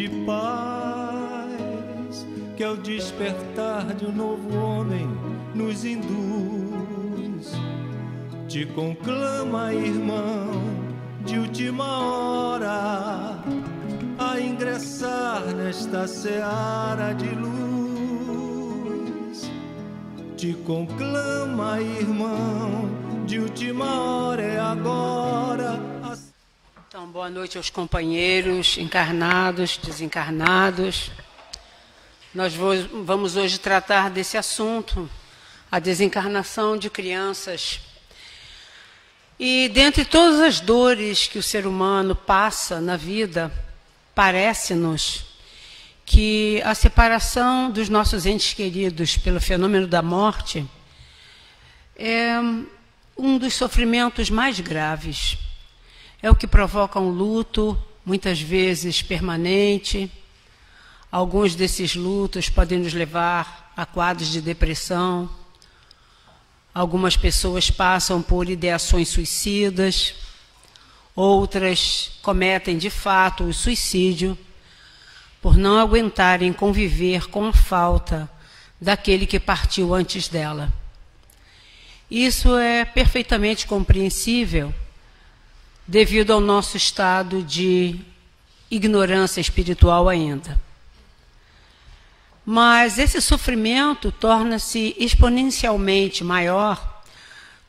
de paz que ao despertar de um novo homem nos induz. Te conclama, irmão, de última hora, a ingressar nesta seara de luz. Te conclama, irmão, de última hora, é agora. Então, boa noite aos companheiros, encarnados, desencarnados. Nós vamos hoje tratar desse assunto, a desencarnação de crianças. E dentre todas as dores que o ser humano passa na vida, parece-nos que a separação dos nossos entes queridos pelo fenômeno da morte é um dos sofrimentos mais graves. É o que provoca um luto, muitas vezes permanente. Alguns desses lutos podem nos levar a quadros de depressão. Algumas pessoas passam por ideações suicidas, outras cometem de fato o suicídio por não aguentarem conviver com a falta daquele que partiu antes dela. Isso é perfeitamente compreensível devido ao nosso estado de ignorância espiritual ainda. Mas esse sofrimento torna-se exponencialmente maior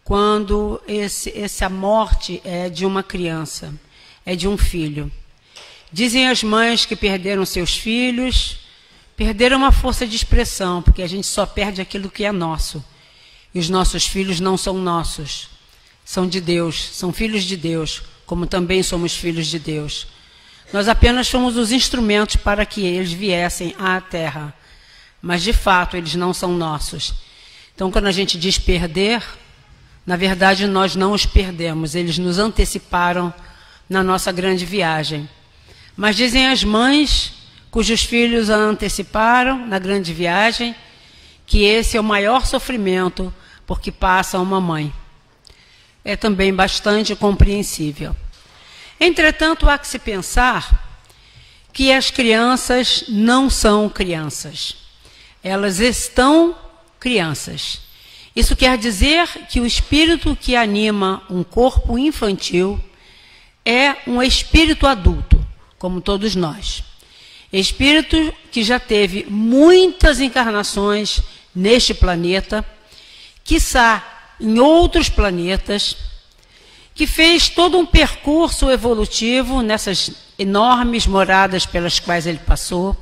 quando essa morte é de uma criança, é de um filho. Dizem as mães que perderam seus filhos, perderam a força de expressão, porque a gente só perde aquilo que é nosso. E os nossos filhos não são nossos, são de Deus, são filhos de Deus, como também somos filhos de Deus. Nós apenas somos os instrumentos para que eles viessem à Terra. Mas, de fato, eles não são nossos. Então, quando a gente diz perder, na verdade, nós não os perdemos. Eles nos anteciparam na nossa grande viagem. Mas dizem as mães, cujos filhos a anteciparam na grande viagem, que esse é o maior sofrimento porque passa uma mãe. É também bastante compreensível. Entretanto, há que se pensar que as crianças não são crianças. Elas estão crianças. Isso quer dizer que o espírito que anima um corpo infantil é um espírito adulto, como todos nós. Espírito que já teve muitas encarnações neste planeta, quiçá em outros planetas, que fez todo um percurso evolutivo nessas enormes moradas pelas quais ele passou,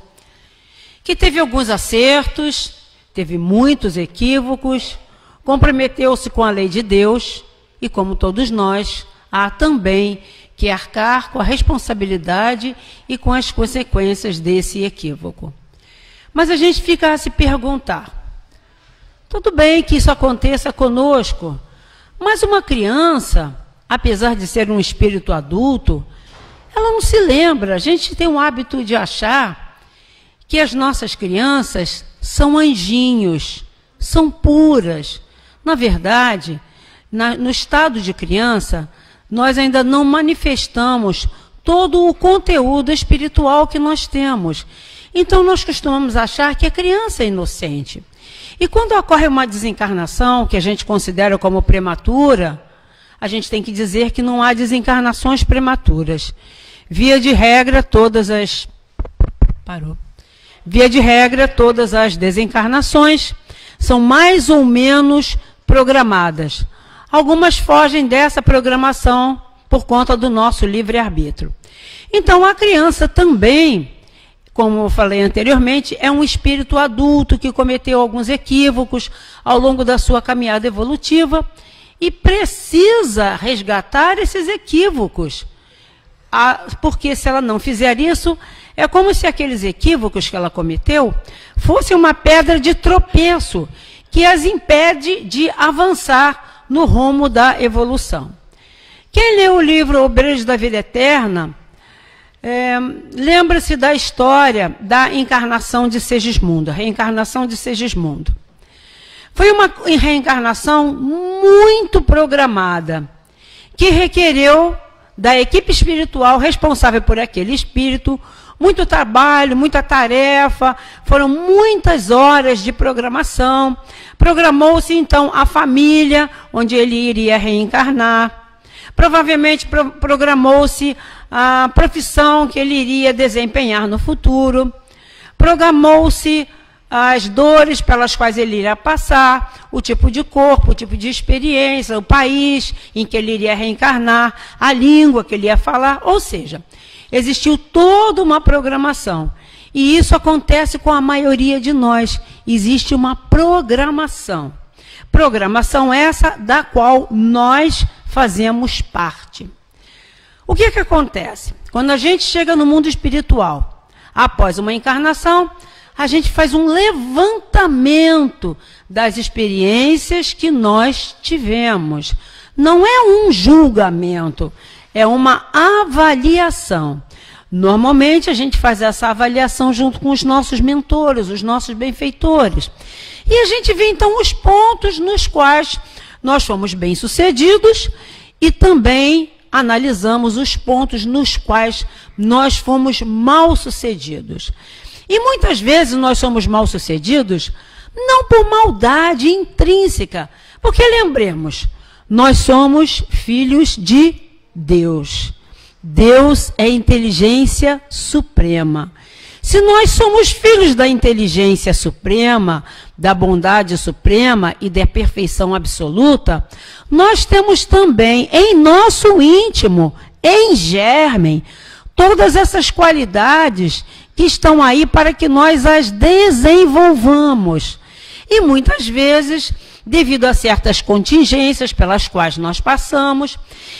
que teve alguns acertos, teve muitos equívocos, comprometeu-se com a lei de Deus e, como todos nós, há também que arcar com a responsabilidade e com as consequências desse equívoco. Mas a gente fica a se perguntar, tudo bem que isso aconteça conosco, mas uma criança, apesar de ser um espírito adulto, ela não se lembra. A gente tem o hábito de achar que as nossas crianças são anjinhos, são puras. Na verdade, no estado de criança, nós ainda não manifestamos todo o conteúdo espiritual que nós temos. Então, nós costumamos achar que a criança é inocente. E quando ocorre uma desencarnação, que a gente considera como prematura, a gente tem que dizer que não há desencarnações prematuras. Via de regra, todas as desencarnações são mais ou menos programadas. Algumas fogem dessa programação por conta do nosso livre-arbítrio. Então, a criança também, como eu falei anteriormente, é um espírito adulto que cometeu alguns equívocos ao longo da sua caminhada evolutiva e precisa resgatar esses equívocos. Porque se ela não fizer isso, é como se aqueles equívocos que ela cometeu fossem uma pedra de tropeço que as impede de avançar no rumo da evolução. Quem leu o livro Obreiros da Vida Eterna, lembra-se da história da encarnação de Segismundo, a reencarnação de Segismundo. Foi uma reencarnação muito programada, que requereu da equipe espiritual responsável por aquele espírito Muito trabalho, muita tarefa, foram muitas horas de programação. Programou-se, então, a família, onde ele iria reencarnar. Provavelmente programou-se a profissão que ele iria desempenhar no futuro. Programou-se as dores pelas quais ele iria passar, o tipo de corpo, o tipo de experiência, o país em que ele iria reencarnar, a língua que ele ia falar, ou seja, existiu toda uma programação. E isso acontece com a maioria de nós. Existe uma programação. Programação essa da qual nós fazemos parte. O que acontece? Quando a gente chega no mundo espiritual, após uma encarnação, a gente faz um levantamento das experiências que nós tivemos. Não é um julgamento, é uma avaliação. Normalmente a gente faz essa avaliação junto com os nossos mentores, os nossos benfeitores. E a gente vê então os pontos nos quais nós fomos bem-sucedidos e também analisamos os pontos nos quais nós fomos mal-sucedidos. E muitas vezes nós somos mal-sucedidos não por maldade intrínseca, porque lembremos, nós somos filhos de Deus. Deus é inteligência suprema. Se nós somos filhos da inteligência suprema, da bondade suprema e da perfeição absoluta, nós temos também em nosso íntimo, em germen, todas essas qualidades que estão aí para que nós as desenvolvamos. E muitas vezes, devido a certas contingências pelas quais nós passamos,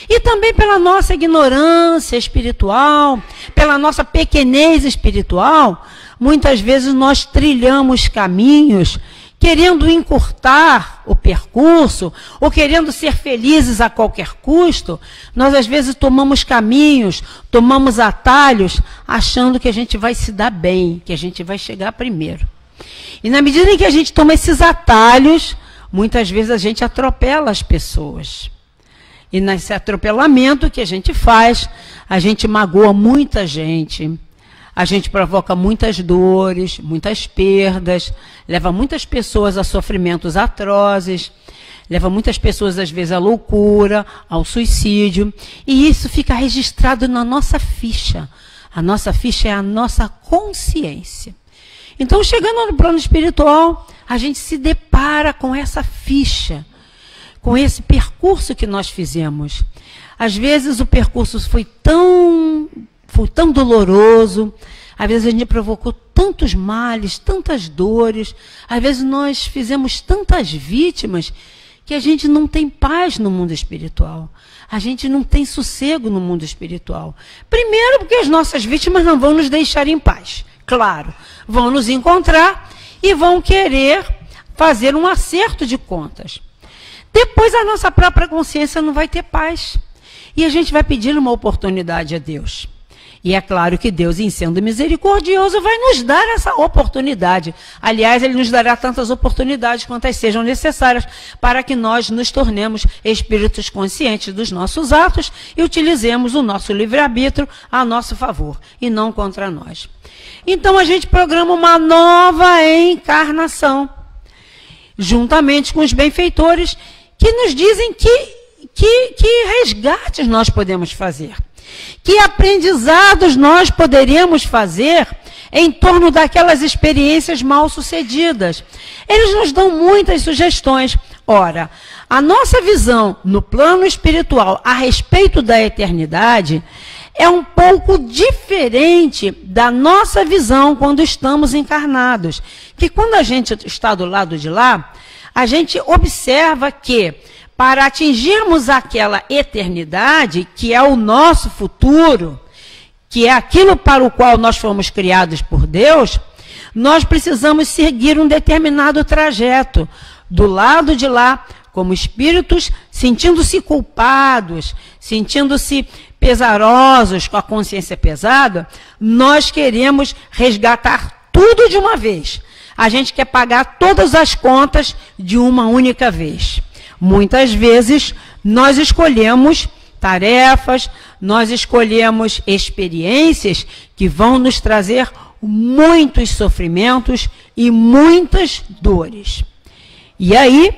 e também pela nossa ignorância espiritual, pela nossa pequenez espiritual, muitas vezes nós trilhamos caminhos querendo encurtar o percurso, ou querendo ser felizes a qualquer custo. Nós às vezes tomamos caminhos, tomamos atalhos, achando que a gente vai se dar bem, que a gente vai chegar primeiro. E na medida em que a gente toma esses atalhos, muitas vezes a gente atropela as pessoas. E nesse atropelamento que a gente faz, a gente magoa muita gente, a gente provoca muitas dores, muitas perdas, leva muitas pessoas a sofrimentos atrozes, leva muitas pessoas, às vezes, à loucura, ao suicídio, e isso fica registrado na nossa ficha. A nossa ficha é a nossa consciência. Então, chegando no plano espiritual, a gente se depara com essa ficha, com esse percurso que nós fizemos. Às vezes o percurso foi tão doloroso, às vezes a gente provocou tantos males, tantas dores, às vezes nós fizemos tantas vítimas que a gente não tem paz no mundo espiritual. A gente não tem sossego no mundo espiritual. Primeiro porque as nossas vítimas não vão nos deixar em paz. Claro, vão nos encontrar e vão querer fazer um acerto de contas. Depois a nossa própria consciência não vai ter paz. E a gente vai pedir uma oportunidade a Deus. E é claro que Deus, em sendo misericordioso, vai nos dar essa oportunidade. Aliás, Ele nos dará tantas oportunidades quantas sejam necessárias para que nós nos tornemos espíritos conscientes dos nossos atos e utilizemos o nosso livre-arbítrio a nosso favor e não contra nós. Então, a gente programa uma nova encarnação, juntamente com os benfeitores, que nos dizem que resgates nós podemos fazer. Que aprendizados nós poderíamos fazer em torno daquelas experiências mal sucedidas. Eles nos dão muitas sugestões. Ora, a nossa visão no plano espiritual a respeito da eternidade é um pouco diferente da nossa visão quando estamos encarnados. Que quando a gente está do lado de lá, a gente observa que para atingirmos aquela eternidade, que é o nosso futuro, que é aquilo para o qual nós fomos criados por Deus, nós precisamos seguir um determinado trajeto. Do lado de lá, como espíritos, sentindo-se culpados, sentindo-se pesarosos, com a consciência pesada, nós queremos resgatar tudo de uma vez. A gente quer pagar todas as contas de uma única vez. Muitas vezes nós escolhemos tarefas, nós escolhemos experiências que vão nos trazer muitos sofrimentos e muitas dores. E aí,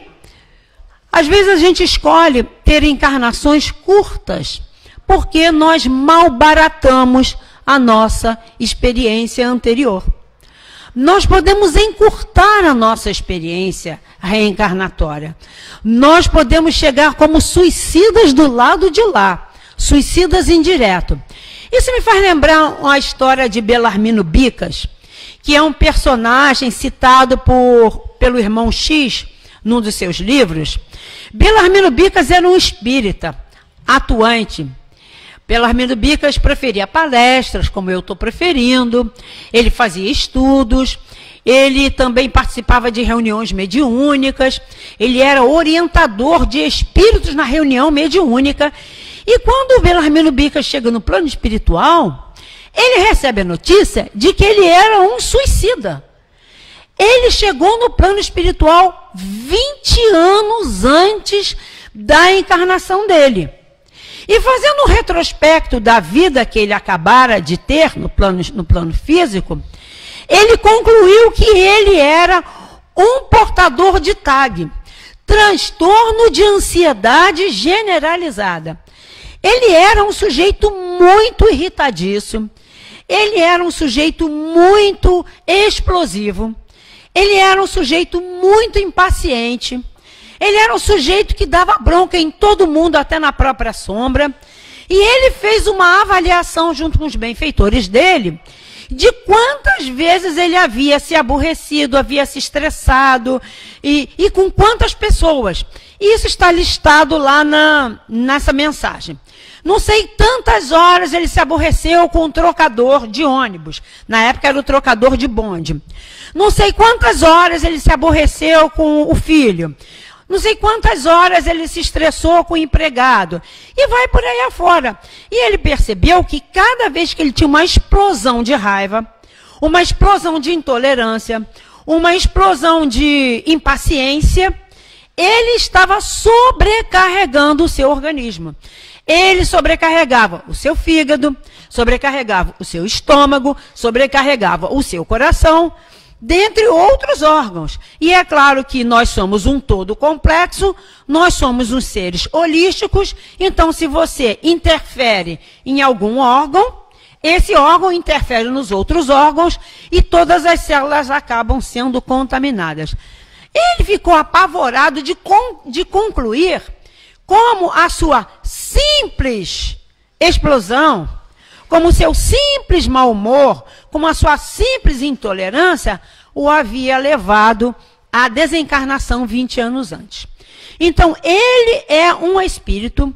às vezes a gente escolhe ter encarnações curtas, porque nós malbaratamos a nossa experiência anterior. Nós podemos encurtar a nossa experiência reencarnatória. Nós podemos chegar como suicidas do lado de lá, suicidas indireto. Isso me faz lembrar a história de Belarmino Bicas, que é um personagem citado pelo irmão X, num dos seus livros. Belarmino Bicas era um espírita atuante. Belarmino Bicas preferia palestras, como eu estou preferindo, ele fazia estudos, ele também participava de reuniões mediúnicas, ele era orientador de espíritos na reunião mediúnica. E quando o Belarmino Bicas chega no plano espiritual, ele recebe a notícia de que ele era um suicida. Ele chegou no plano espiritual 20 anos antes da encarnação dele. E fazendo um retrospecto da vida que ele acabara de ter no plano físico, ele concluiu que ele era um portador de TAG, transtorno de ansiedade generalizada. Ele era um sujeito muito irritadiço, ele era um sujeito muito explosivo, ele era um sujeito muito impaciente, ele era um sujeito que dava bronca em todo mundo, até na própria sombra. E ele fez uma avaliação junto com os benfeitores dele, de quantas vezes ele havia se aborrecido, havia se estressado, e com quantas pessoas. Isso está listado lá nessa mensagem. Não sei tantas horas ele se aborreceu com o trocador de ônibus. Na época era o trocador de bonde. Não sei quantas horas ele se aborreceu com o filho. Não sei quantas horas ele se estressou com o empregado. E vai por aí afora. E ele percebeu que cada vez que ele tinha uma explosão de raiva, uma explosão de intolerância, uma explosão de impaciência, ele estava sobrecarregando o seu organismo. Ele sobrecarregava o seu fígado, sobrecarregava o seu estômago, sobrecarregava o seu coração, dentre outros órgãos. E é claro que nós somos um todo complexo, nós somos uns seres holísticos, então se você interfere em algum órgão, esse órgão interfere nos outros órgãos e todas as células acabam sendo contaminadas. Ele ficou apavorado de concluir como a sua simples explosão, como o seu simples mau humor, como a sua simples intolerância, o havia levado à desencarnação 20 anos antes. Então, ele é um espírito,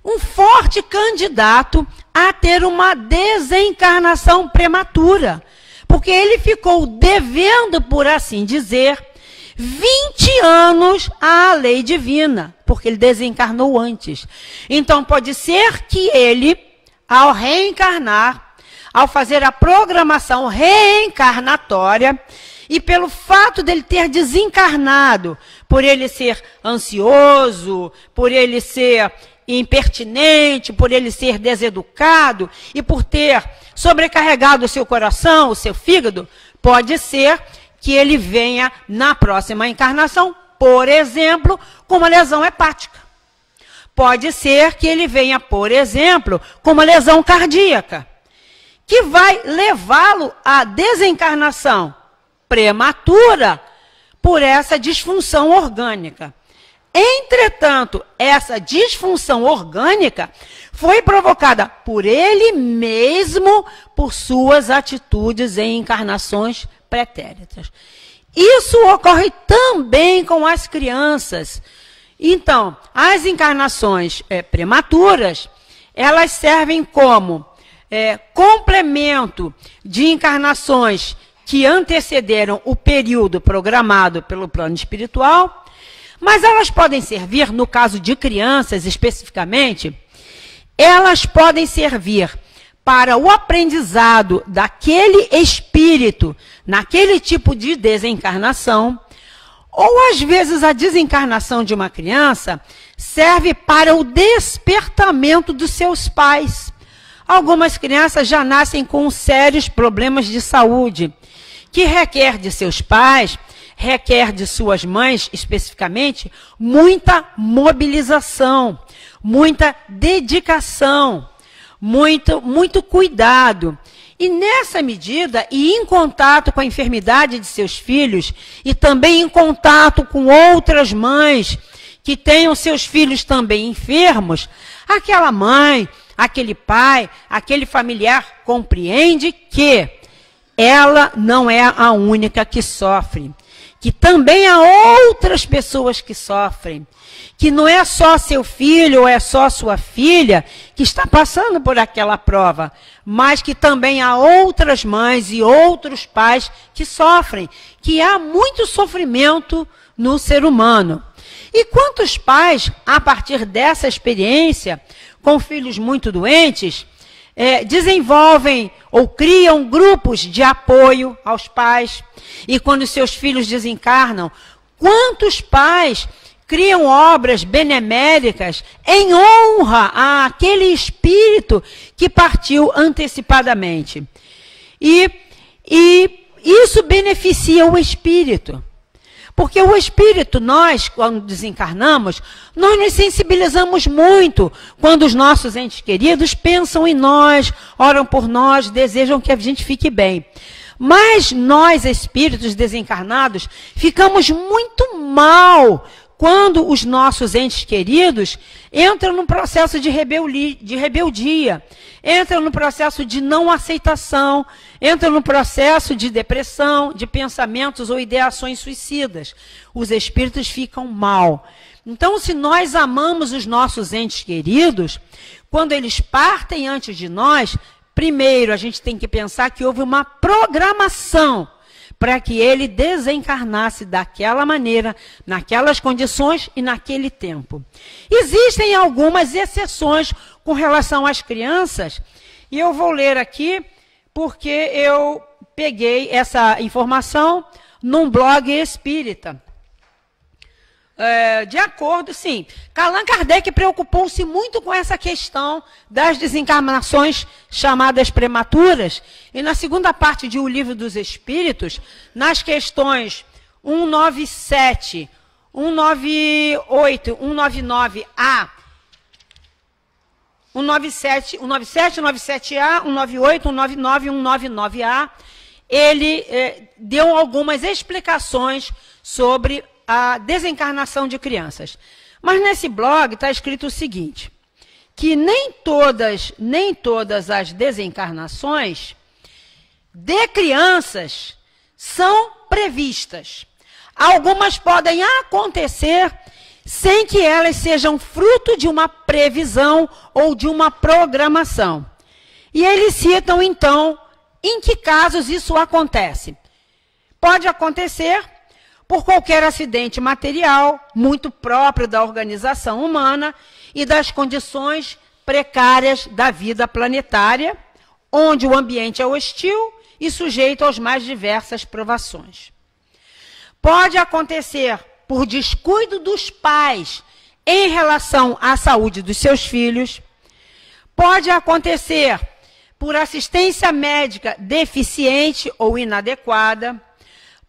um forte candidato a ter uma desencarnação prematura, porque ele ficou devendo, por assim dizer, 20 anos à lei divina, porque ele desencarnou antes. Então, pode ser que ele, ao reencarnar, ao fazer a programação reencarnatória, e pelo fato dele ter desencarnado, por ele ser ansioso, por ele ser impertinente, por ele ser deseducado, e por ter sobrecarregado o seu coração, o seu fígado, pode ser que ele venha na próxima encarnação, por exemplo, com uma lesão hepática. Pode ser que ele venha, por exemplo, com uma lesão cardíaca, que vai levá-lo à desencarnação prematura por essa disfunção orgânica. Entretanto, essa disfunção orgânica foi provocada por ele mesmo, por suas atitudes em encarnações pretéritas. Isso ocorre também com as crianças. Então, as encarnações prematuras, elas servem como complemento de encarnações que antecederam o período programado pelo plano espiritual, mas elas podem servir, no caso de crianças especificamente, elas podem servir para o aprendizado daquele espírito, naquele tipo de desencarnação, Ou, às vezes, a desencarnação de uma criança serve para o despertamento dos seus pais. Algumas crianças já nascem com sérios problemas de saúde, que requer de seus pais, requer de suas mães, especificamente, muita mobilização, muita dedicação, muito cuidado. E nessa medida, e em contato com a enfermidade de seus filhos, e também em contato com outras mães que tenham seus filhos também enfermos, aquela mãe, aquele pai, aquele familiar compreende que ela não é a única que sofre, que também há outras pessoas que sofrem, que não é só seu filho ou é só sua filha que está passando por aquela prova, mas que também há outras mães e outros pais que sofrem, que há muito sofrimento no ser humano. E quantos pais, a partir dessa experiência, com filhos muito doentes, desenvolvem ou criam grupos de apoio aos pais, e quando seus filhos desencarnam, quantos pais criam obras beneméricas em honra àquele espírito que partiu antecipadamente. E isso beneficia o espírito. Porque o espírito, nós, quando desencarnamos, nós nos sensibilizamos muito quando os nossos entes queridos pensam em nós, oram por nós, desejam que a gente fique bem. Mas nós, espíritos desencarnados, ficamos muito mal quando os nossos entes queridos entram num processo de rebeldia, entram no processo de não aceitação, entram no processo de depressão, de pensamentos ou ideações suicidas. Os espíritos ficam mal. Então, se nós amamos os nossos entes queridos, quando eles partem antes de nós, primeiro a gente tem que pensar que houve uma programação para que ele desencarnasse daquela maneira, naquelas condições e naquele tempo. Existem algumas exceções com relação às crianças, e eu vou ler aqui, porque eu peguei essa informação num blog espírita. De acordo, sim, Allan Kardec preocupou-se muito com essa questão das desencarnações chamadas prematuras, e na segunda parte de O Livro dos Espíritos, nas questões 197, 198, 199A, 197, 197A, 198, 199 e 199A, ele deu algumas explicações sobre a desencarnação de crianças. Mas nesse blog está escrito o seguinte, que nem todas as desencarnações de crianças são previstas. Algumas podem acontecer sem que elas sejam fruto de uma previsão ou de uma programação. E eles citam, então, em que casos isso acontece. Pode acontecer por qualquer acidente material, muito próprio da organização humana e das condições precárias da vida planetária, onde o ambiente é hostil e sujeito às mais diversas provações. Pode acontecer por descuido dos pais em relação à saúde dos seus filhos. Pode acontecer por assistência médica deficiente ou inadequada.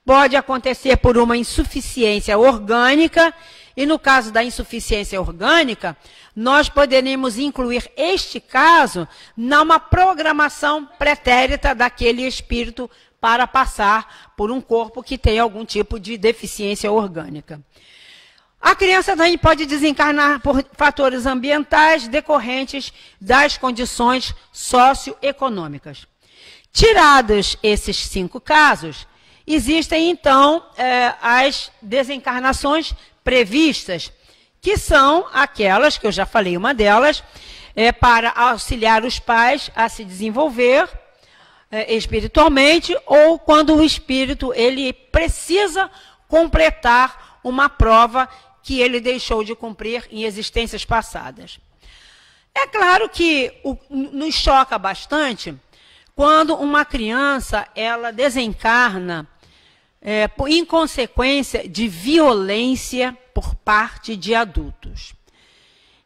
Pode acontecer por uma insuficiência orgânica, e no caso da insuficiência orgânica, nós poderemos incluir este caso numa programação pretérita daquele espírito para passar por um corpo que tem algum tipo de deficiência orgânica. A criança também pode desencarnar por fatores ambientais decorrentes das condições socioeconômicas. Tirados esses 5 casos, existem, então, as desencarnações previstas, que são aquelas, que eu já falei uma delas, para auxiliar os pais a se desenvolver espiritualmente, ou quando o espírito ele precisa completar uma prova que ele deixou de cumprir em existências passadas. É claro que nos choca bastante quando uma criança ela desencarna em consequência de violência por parte de adultos.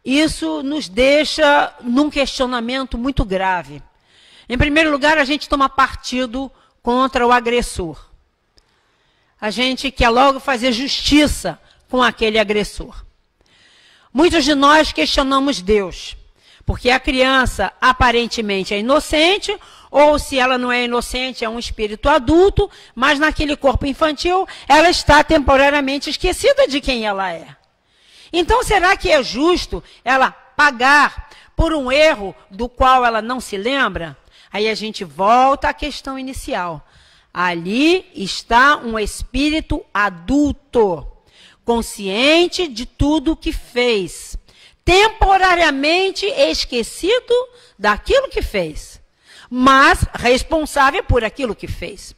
Isso nos deixa num questionamento muito grave. Em primeiro lugar, a gente toma partido contra o agressor. A gente quer logo fazer justiça com aquele agressor. Muitos de nós questionamos Deus, porque a criança aparentemente é inocente, ou se ela não é inocente, é um espírito adulto, mas naquele corpo infantil ela está temporariamente esquecida de quem ela é. Então, será que é justo ela pagar por um erro do qual ela não se lembra? Aí a gente volta à questão inicial. Ali está um espírito adulto, consciente de tudo o que fez, temporariamente esquecido daquilo que fez, mas responsável por aquilo que fez.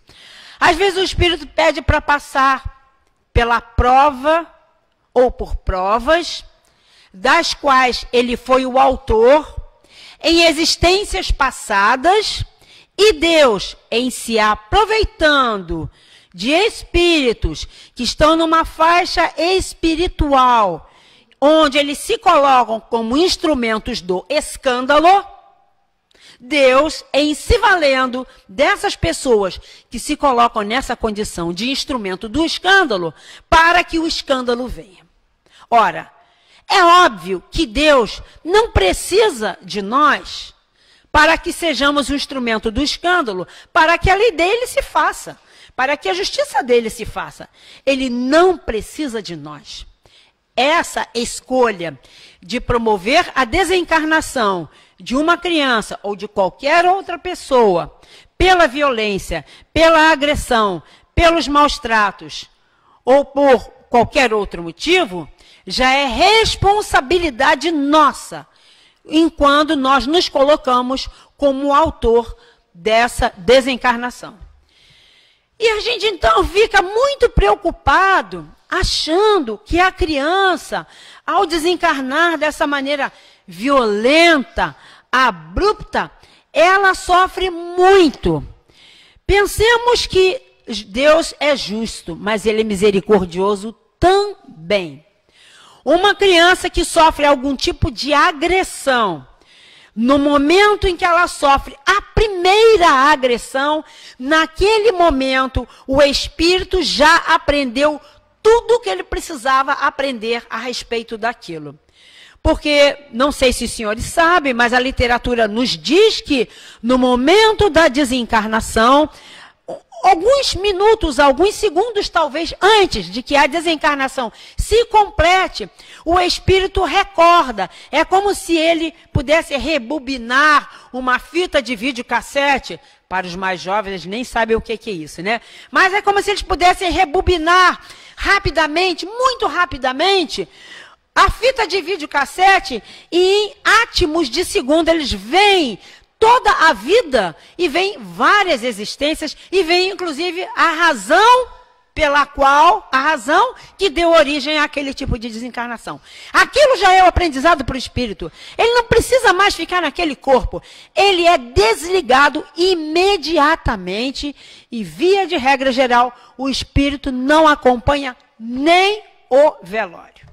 Às vezes o espírito pede para passar pela prova ou por provas, das quais ele foi o autor, em existências passadas, e Deus, em se aproveitando de espíritos que estão numa faixa espiritual, onde eles se colocam como instrumentos do escândalo, Deus, em se valendo dessas pessoas que se colocam nessa condição de instrumento do escândalo, para que o escândalo venha. Ora, é óbvio que Deus não precisa de nós para que sejamos um instrumento do escândalo, para que a lei dele se faça, para que a justiça dele se faça. Ele não precisa de nós. Essa escolha de promover a desencarnação de uma criança ou de qualquer outra pessoa pela violência, pela agressão, pelos maus tratos ou por qualquer outro motivo, já é responsabilidade nossa, enquanto nós nos colocamos como autor dessa desencarnação. E a gente então fica muito preocupado, achando que a criança, ao desencarnar dessa maneira violenta, abrupta, ela sofre muito. Pensemos que Deus é justo, mas Ele é misericordioso também. Uma criança que sofre algum tipo de agressão, no momento em que ela sofre a primeira agressão, naquele momento o espírito já aprendeu tudo o que ele precisava aprender a respeito daquilo. Porque, não sei se os senhores sabem, mas a literatura nos diz que no momento da desencarnação, alguns minutos, alguns segundos talvez antes de que a desencarnação se complete, o espírito recorda. É como se ele pudesse rebobinar uma fita de videocassete. Para os mais jovens, eles nem sabem o que é isso, né? Mas é como se eles pudessem rebobinar rapidamente, muito rapidamente, a fita de videocassete, e em átomos de segundo eles veem toda a vida, e vem várias existências, e vem inclusive a razão que deu origem àquele tipo de desencarnação. Aquilo já é o aprendizado para o espírito. Ele não precisa mais ficar naquele corpo. Ele é desligado imediatamente e, via de regra geral, o espírito não acompanha nem o velório.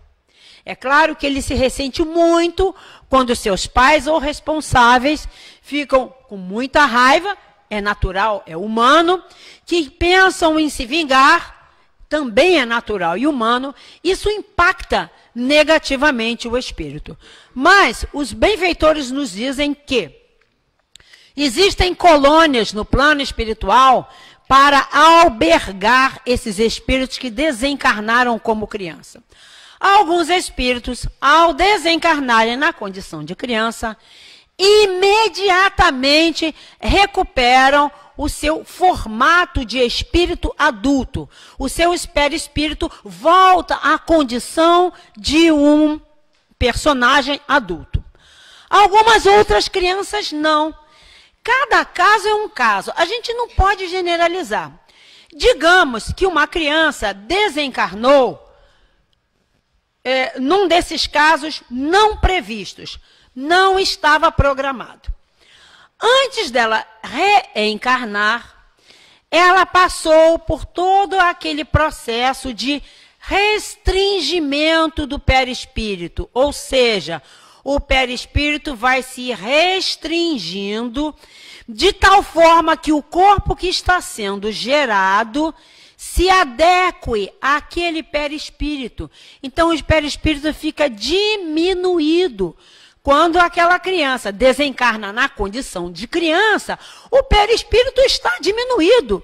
É claro que ele se ressente muito quando seus pais ou responsáveis ficam com muita raiva, é natural, é humano, que pensam em se vingar, também é natural e humano, isso impacta negativamente o espírito. Mas os benfeitores nos dizem que existem colônias no plano espiritual para albergar esses espíritos que desencarnaram como criança. Alguns espíritos, ao desencarnarem na condição de criança, imediatamente recuperam o seu formato de espírito adulto. O seu perispírito volta à condição de um personagem adulto. Algumas outras crianças não. Cada caso é um caso. A gente não pode generalizar. Digamos que uma criança desencarnou num desses casos não previstos. Não estava programado. Antes dela reencarnar, ela passou por todo aquele processo de restringimento do perispírito, ou seja, o perispírito vai se restringindo de tal forma que o corpo que está sendo gerado se adeque àquele perispírito. Então, o perispírito fica diminuído. Quando aquela criança desencarna na condição de criança, o perispírito está diminuído.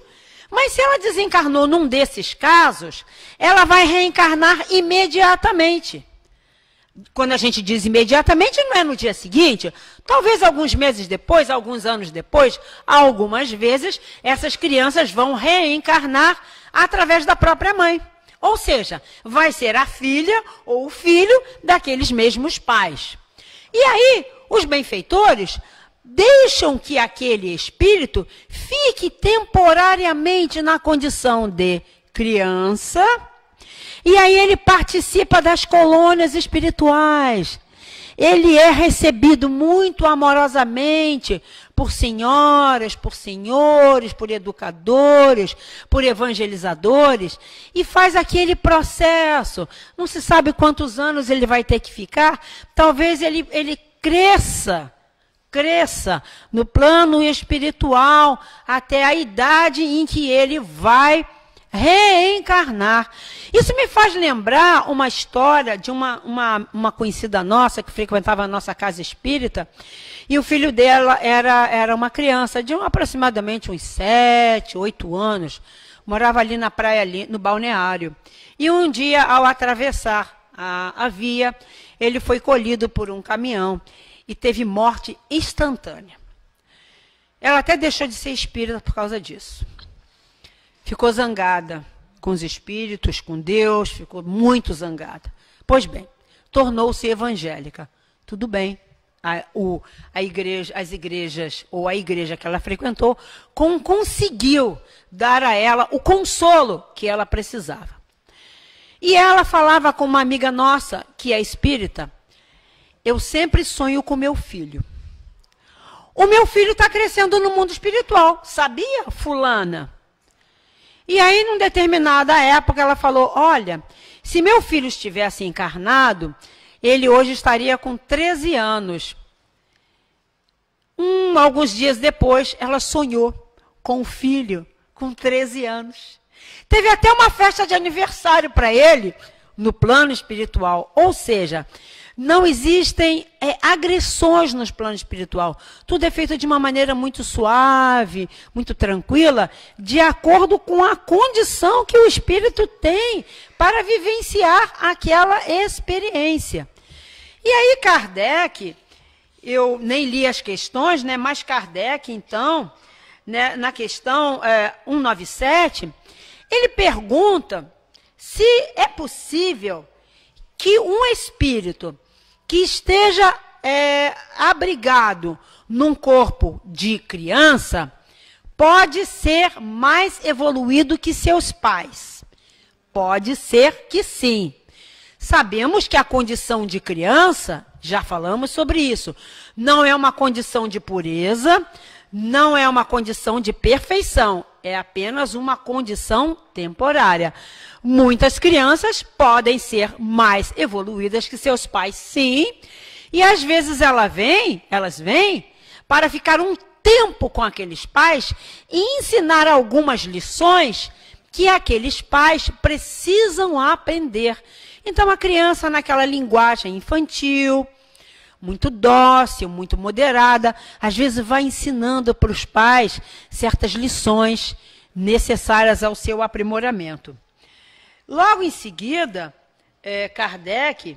Mas se ela desencarnou num desses casos, ela vai reencarnar imediatamente. Quando a gente diz imediatamente, não é no dia seguinte. Talvez alguns meses depois, alguns anos depois, algumas vezes, essas crianças vão reencarnar através da própria mãe. Ou seja, vai ser a filha ou o filho daqueles mesmos pais. E aí, os benfeitores deixam que aquele espírito fique temporariamente na condição de criança, e aí ele participa das colônias espirituais. Ele é recebido muito amorosamente por senhoras, por senhores, por educadores, por evangelizadores, e faz aquele processo. Não se sabe quantos anos ele vai ter que ficar, talvez ele cresça no plano espiritual até a idade em que ele vai reencarnar. Isso me faz lembrar uma história de uma conhecida nossa que frequentava a nossa casa espírita, e o filho dela era uma criança de aproximadamente uns 7, 8 anos, morava ali na praia, ali, no balneário. E um dia, ao atravessar a via, ele foi colhido por um caminhão e teve morte instantânea. Ela até deixou de ser espírita por causa disso. Ficou zangada com os espíritos, com Deus, ficou muito zangada. Pois bem, tornou-se evangélica. Tudo bem. As igrejas, ou a igreja que ela frequentou, conseguiu dar a ela o consolo que ela precisava. E ela falava com uma amiga nossa, que é espírita: eu sempre sonho com meu filho. O meu filho está crescendo no mundo espiritual. Sabia, fulana? E aí, numa determinada época, ela falou: olha, se meu filho estivesse encarnado, ele hoje estaria com 13 anos. Alguns dias depois, ela sonhou com o filho com 13 anos. Teve até uma festa de aniversário para ele no plano espiritual. Ou seja, não existem agressões no plano espiritual. Tudo é feito de uma maneira muito suave, muito tranquila, de acordo com a condição que o espírito tem para vivenciar aquela experiência. E aí Kardec, eu nem li as questões, né, mas Kardec, então, né, na questão 197, ele pergunta se é possível que um espírito que esteja abrigado num corpo de criança pode ser mais evoluído que seus pais. Pode ser que sim. Sabemos que a condição de criança, já falamos sobre isso, não é uma condição de pureza, não é uma condição de perfeição, é apenas uma condição temporária. Muitas crianças podem ser mais evoluídas que seus pais, sim, e às vezes elas vêm para ficar um tempo com aqueles pais e ensinar algumas lições que aqueles pais precisam aprender. Então, a criança, naquela linguagem infantil, muito dócil, muito moderada, às vezes vai ensinando para os pais certas lições necessárias ao seu aprimoramento. Logo em seguida, Kardec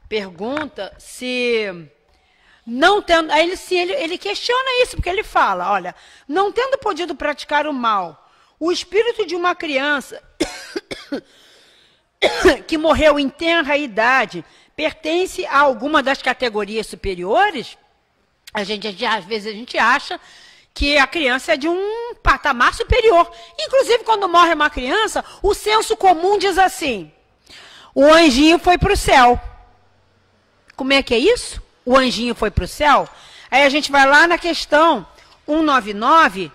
pergunta se, não tendo, aí ele questiona isso, porque ele fala, olha, não tendo podido praticar o mal, o espírito de uma criança que morreu em tenra idade pertence a alguma das categorias superiores? Às vezes a gente acha que a criança é de um patamar superior. Inclusive, quando morre uma criança, o senso comum diz assim: o anjinho foi para o céu. Como é que é isso? O anjinho foi para o céu? Aí a gente vai lá na questão 199A.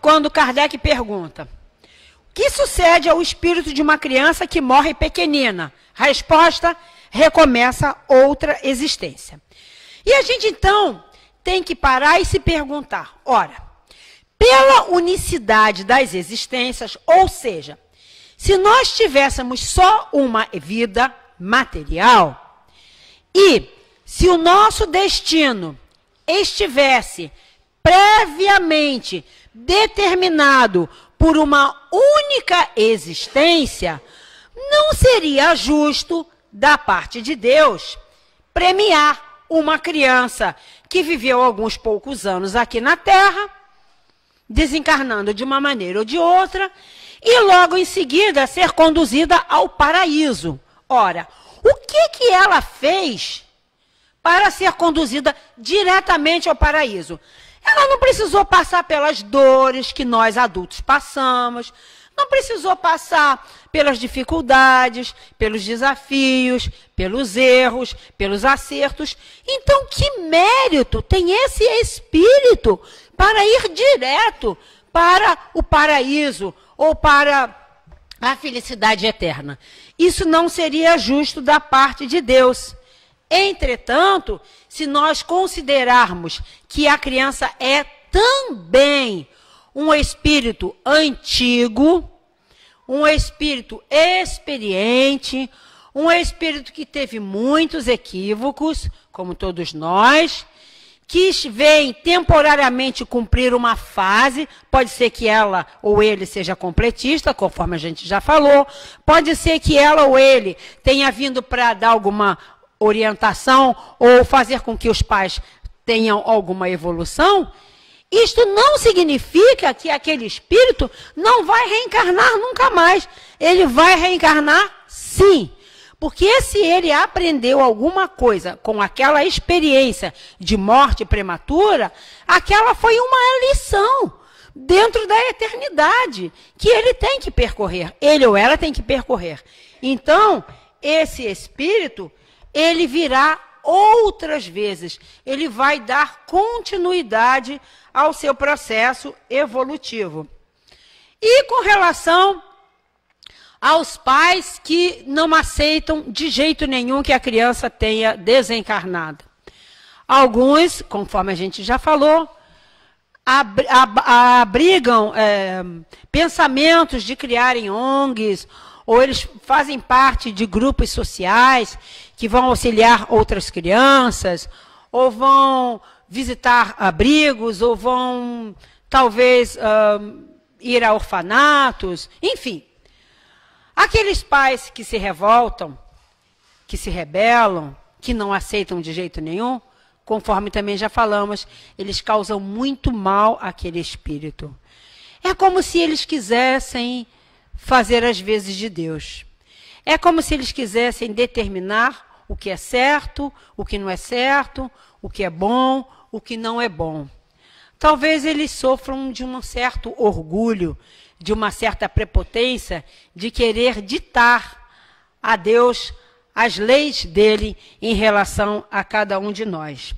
quando Kardec pergunta: o que sucede ao espírito de uma criança que morre pequenina? Resposta: recomeça outra existência. E a gente, então, tem que parar e se perguntar, ora, pela unicidade das existências, ou seja, se nós tivéssemos só uma vida material, e se o nosso destino estivesse previamente determinado por uma única existência, não seria justo da parte de Deus premiar uma criança que viveu alguns poucos anos aqui na Terra, desencarnando de uma maneira ou de outra, e logo em seguida ser conduzida ao paraíso. Ora, o que ela fez para ser conduzida diretamente ao paraíso? Ela não precisou passar pelas dores que nós adultos passamos, não precisou passar pelas dificuldades, pelos desafios, pelos erros, pelos acertos. Então, que mérito tem esse espírito para ir direto para o paraíso ou para a felicidade eterna? Isso não seria justo da parte de Deus. Entretanto, se nós considerarmos que a criança é também um espírito antigo, um espírito experiente, um espírito que teve muitos equívocos, como todos nós, que vem temporariamente cumprir uma fase, pode ser que ela ou ele seja completista, conforme a gente já falou, pode ser que ela ou ele tenha vindo para dar alguma orientação ou fazer com que os pais tenham alguma evolução. Isto não significa que aquele espírito não vai reencarnar nunca mais. Ele vai reencarnar sim. Porque se ele aprendeu alguma coisa com aquela experiência de morte prematura, aquela foi uma lição dentro da eternidade que ele tem que percorrer. Ele ou ela tem que percorrer. Então, esse espírito, ele virá outras vezes. Ele vai dar continuidade ao seu processo evolutivo. E com relação aos pais que não aceitam de jeito nenhum que a criança tenha desencarnado. Alguns, conforme a gente já falou, abrigam pensamentos de criarem ONGs, ou eles fazem parte de grupos sociais que vão auxiliar outras crianças, ou vão visitar abrigos, ou vão, talvez, ir a orfanatos, enfim. Aqueles pais que se revoltam, que se rebelam, que não aceitam de jeito nenhum, conforme também já falamos, eles causam muito mal àquele espírito. É como se eles quisessem fazer as vezes de Deus. É como se eles quisessem determinar o que é certo, o que não é certo, o que é bom, o que não é bom. Talvez eles sofram de um certo orgulho, de uma certa prepotência, de querer ditar a Deus as leis dele em relação a cada um de nós.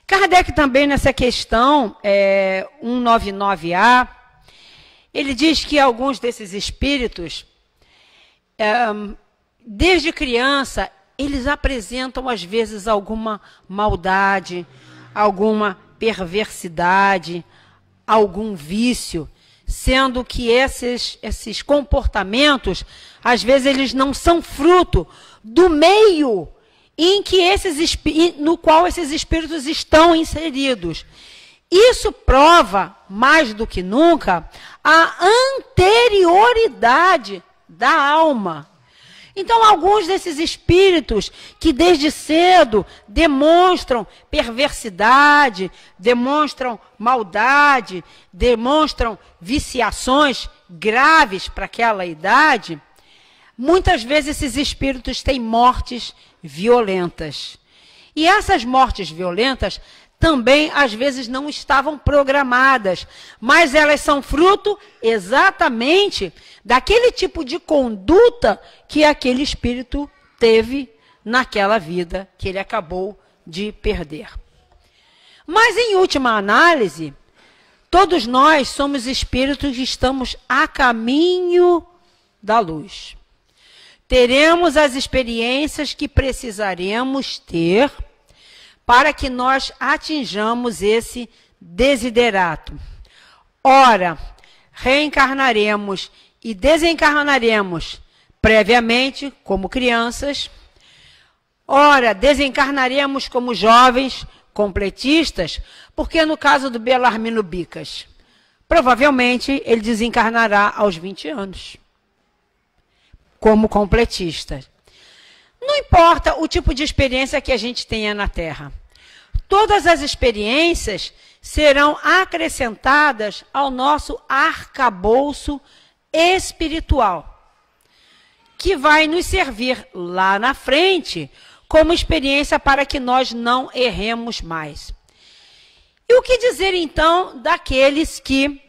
Kardec também nessa questão 199A, ele diz que alguns desses espíritos, desde criança, eles apresentam às vezes alguma maldade, alguma perversidade, algum vício, sendo que esses comportamentos, às vezes, eles não são fruto do meio em que no qual esses espíritos estão inseridos. Isso prova, mais do que nunca, a anterioridade da alma. Então, alguns desses espíritos que desde cedo demonstram perversidade, demonstram maldade, demonstram viciações graves para aquela idade, muitas vezes esses espíritos têm mortes violentas. E essas mortes violentas também, às vezes, não estavam programadas, mas elas são fruto exatamente daquele tipo de conduta que aquele espírito teve naquela vida que ele acabou de perder. Mas, em última análise, Todos nós somos espíritos que estamos a caminho da luz. Teremos as experiências que precisaremos ter para que nós atinjamos esse desiderato. Ora, reencarnaremos e desencarnaremos previamente como crianças. Ora, desencarnaremos como jovens completistas, porque no caso do Belarmino Bicas, provavelmente ele desencarnará aos 20 anos, como completista. Não importa o tipo de experiência que a gente tenha na Terra. Todas as experiências serão acrescentadas ao nosso arcabouço espiritual, que vai nos servir lá na frente como experiência para que nós não erremos mais. E o que dizer, então, daqueles que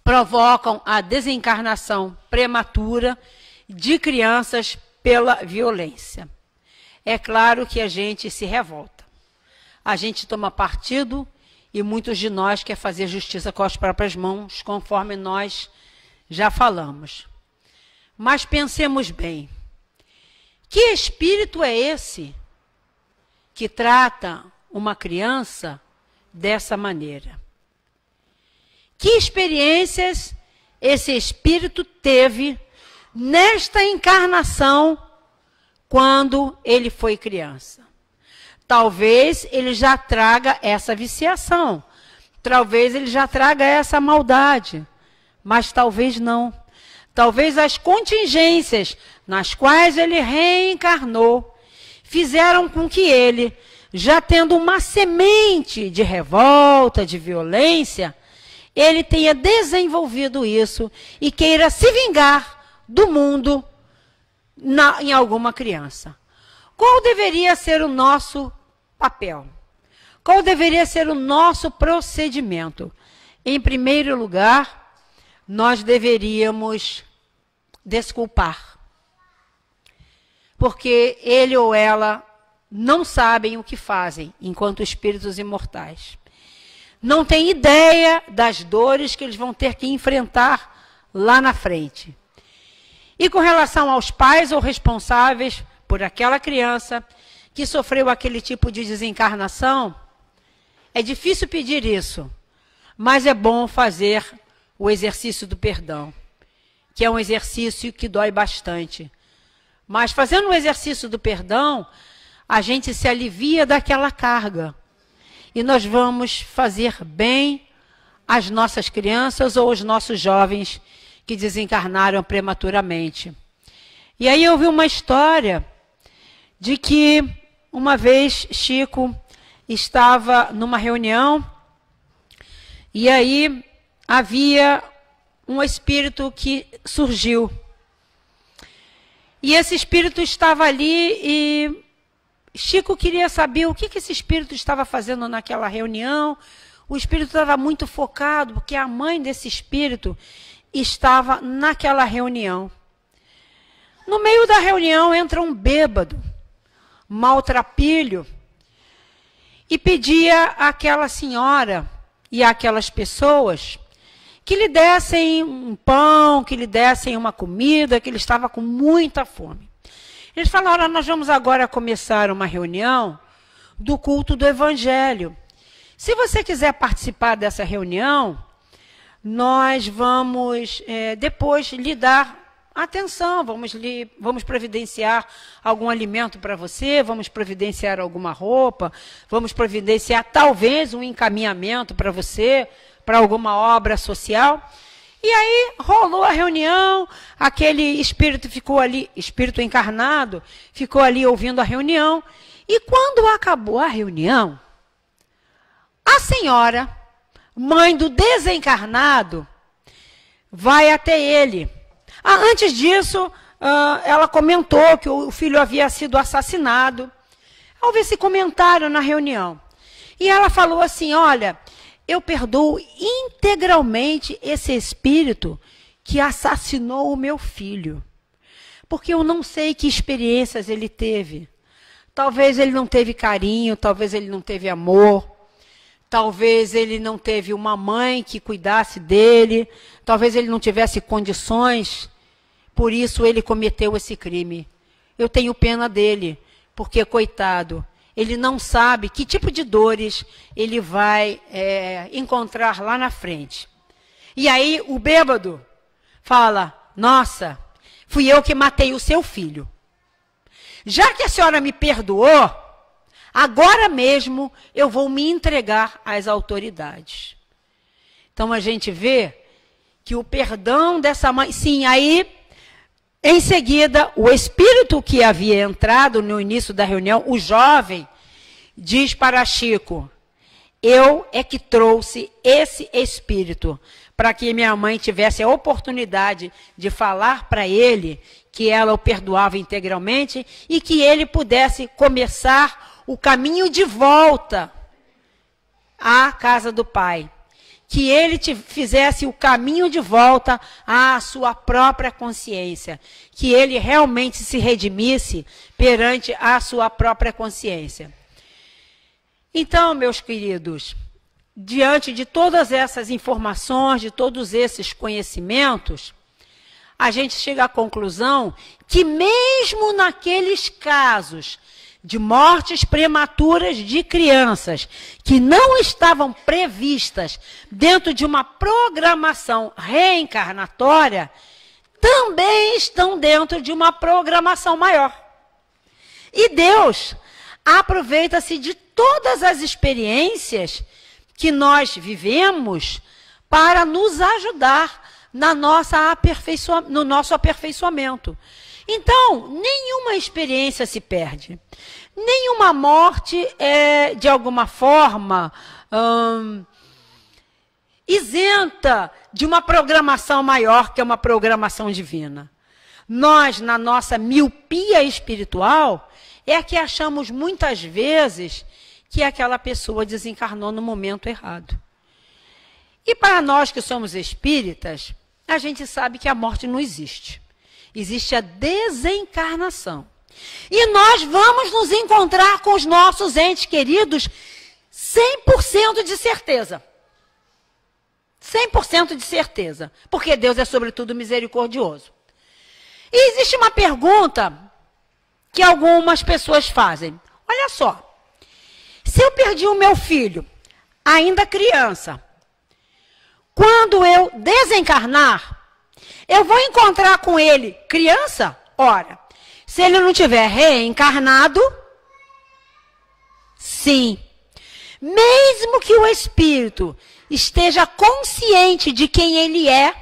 provocam a desencarnação prematura de crianças pela violência? É claro que a gente se revolta. A gente toma partido e muitos de nós querem fazer justiça com as próprias mãos, conforme nós já falamos. Mas pensemos bem. Que espírito é esse que trata uma criança dessa maneira? Que experiências esse espírito teve nesta encarnação quando ele foi criança? Talvez ele já traga essa viciação, talvez ele já traga essa maldade, mas talvez não. Talvez as contingências nas quais ele reencarnou fizeram com que ele, já tendo uma semente de revolta, de violência, ele tenha desenvolvido isso e queira se vingar do mundo em alguma criança. Qual deveria ser o nosso papel? Qual deveria ser o nosso procedimento? Em primeiro lugar, nós deveríamos desculpar, porque ele ou ela não sabem o que fazem enquanto espíritos imortais. Não têm ideia das dores que eles vão ter que enfrentar lá na frente. E com relação aos pais ou responsáveis por aquela criança que sofreu aquele tipo de desencarnação, é difícil pedir isso, mas é bom fazer o exercício do perdão, que é um exercício que dói bastante. Mas fazendo o exercício do perdão, a gente se alivia daquela carga. E nós vamos fazer bem às nossas crianças ou aos nossos jovens que desencarnaram prematuramente. E aí eu vi uma história de que uma vez Chico estava numa reunião e aí havia um espírito que surgiu. E esse espírito estava ali e Chico queria saber o que esse espírito estava fazendo naquela reunião. O espírito estava muito focado, porque a mãe desse espírito estava naquela reunião. No meio da reunião entra um bêbado, maltrapilho, e pedia àquela senhora e àquelas pessoas que lhe dessem um pão, que lhe dessem uma comida, que ele estava com muita fome. Eles falaram: nós vamos agora começar uma reunião do culto do Evangelho. Se você quiser participar dessa reunião, nós vamos depois lhe dar atenção, vamos providenciar algum alimento para você, vamos providenciar alguma roupa, vamos providenciar talvez um encaminhamento para você, para alguma obra social. E aí rolou a reunião, aquele espírito ficou ali, espírito encarnado, ficou ali ouvindo a reunião. E quando acabou a reunião, a senhora, mãe do desencarnado, vai até ele. Antes disso, ela comentou que o filho havia sido assassinado. Houve esse comentário na reunião. E ela falou assim: olha, eu perdoo integralmente esse espírito que assassinou o meu filho. Porque eu não sei que experiências ele teve. Talvez ele não teve carinho, talvez ele não teve amor. talvez ele não teve uma mãe que cuidasse dele, talvez ele não tivesse condições, por isso ele cometeu esse crime. Eu tenho pena dele, porque, coitado, ele não sabe que tipo de dores ele vai encontrar lá na frente. E aí o bêbado fala, nossa, fui eu que matei o seu filho. Já que a senhora me perdoou, agora mesmo eu vou me entregar às autoridades. Então a gente vê que o perdão dessa mãe... Sim, aí, em seguida, o espírito que havia entrado no início da reunião, o jovem, diz para Chico, eu é que trouxe esse espírito para que minha mãe tivesse a oportunidade de falar para ele que ela o perdoava integralmente e que ele pudesse começar o caminho de volta à casa do pai. Que ele fizesse o caminho de volta à sua própria consciência. Que ele realmente se redimisse perante a sua própria consciência. Então, meus queridos, diante de todas essas informações, de todos esses conhecimentos, a gente chega à conclusão que mesmo naqueles casos de mortes prematuras de crianças que não estavam previstas dentro de uma programação reencarnatória, também estão dentro de uma programação maior. E Deus aproveita-se de todas as experiências que nós vivemos para nos ajudar no nosso aperfeiçoamento. Então, nenhuma experiência se perde. Nenhuma morte é, de alguma forma, isenta de uma programação maior, que é uma programação divina. Nós, na nossa miopia espiritual, é que achamos muitas vezes que aquela pessoa desencarnou no momento errado. E para nós que somos espíritas, a gente sabe que a morte não existe. Existe a desencarnação. E nós vamos nos encontrar com os nossos entes queridos 100% de certeza. 100% de certeza. Porque Deus é, sobretudo, misericordioso. E existe uma pergunta que algumas pessoas fazem. Olha só. Se eu perdi o meu filho, ainda criança, quando eu desencarnar, eu vou encontrar com ele criança? Ora, se ele não tiver reencarnado, sim. Mesmo que o espírito esteja consciente de quem ele é,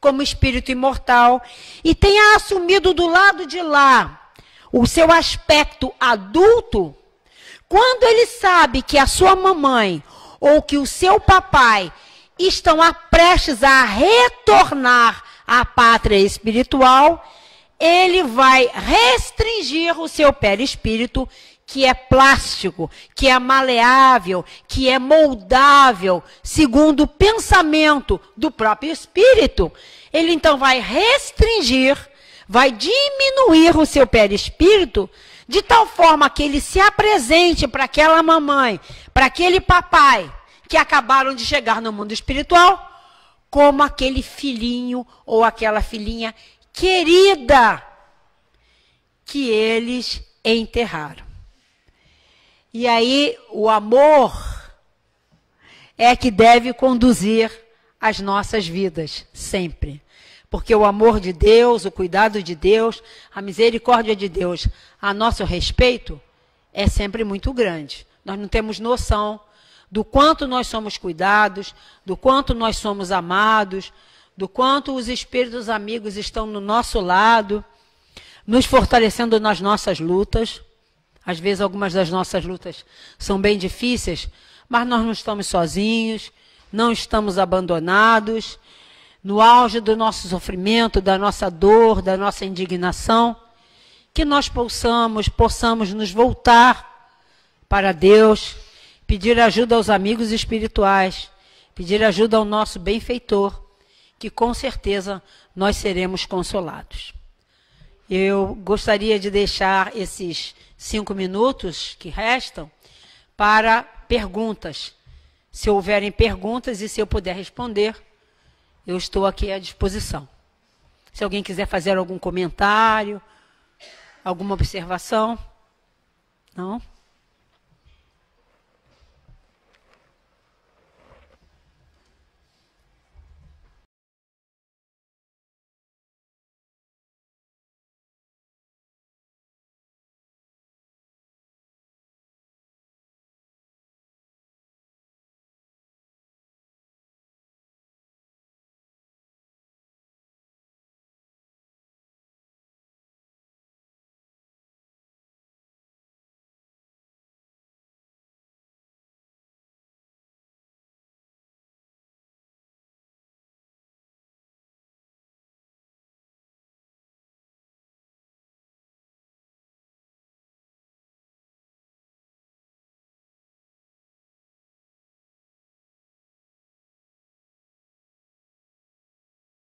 como espírito imortal, e tenha assumido do lado de lá o seu aspecto adulto, quando ele sabe que a sua mamãe ou que o seu papai estão prestes a retornar à pátria espiritual, ele vai restringir o seu perispírito, que é plástico, que é maleável, que é moldável, segundo o pensamento do próprio espírito. Ele então vai restringir, vai diminuir o seu perispírito, de tal forma que ele se apresente para aquela mamãe, para aquele papai, que acabaram de chegar no mundo espiritual, como aquele filhinho ou aquela filhinha querida que eles enterraram. E aí o amor é que deve conduzir as nossas vidas, sempre. Porque o amor de Deus, o cuidado de Deus, a misericórdia de Deus a nosso respeito é sempre muito grande. Nós não temos noção do quanto nós somos cuidados, do quanto nós somos amados, do quanto os espíritos amigos estão no nosso lado, nos fortalecendo nas nossas lutas. Às vezes algumas das nossas lutas são bem difíceis, mas nós não estamos sozinhos, não estamos abandonados. No auge do nosso sofrimento, da nossa dor, da nossa indignação, que nós possamos nos voltar para Deus, pedir ajuda aos amigos espirituais, pedir ajuda ao nosso benfeitor, que com certeza nós seremos consolados. Eu gostaria de deixar esses 5 minutos que restam para perguntas. Se houverem perguntas e se eu puder responder, eu estou aqui à disposição. Se alguém quiser fazer algum comentário, alguma observação, não?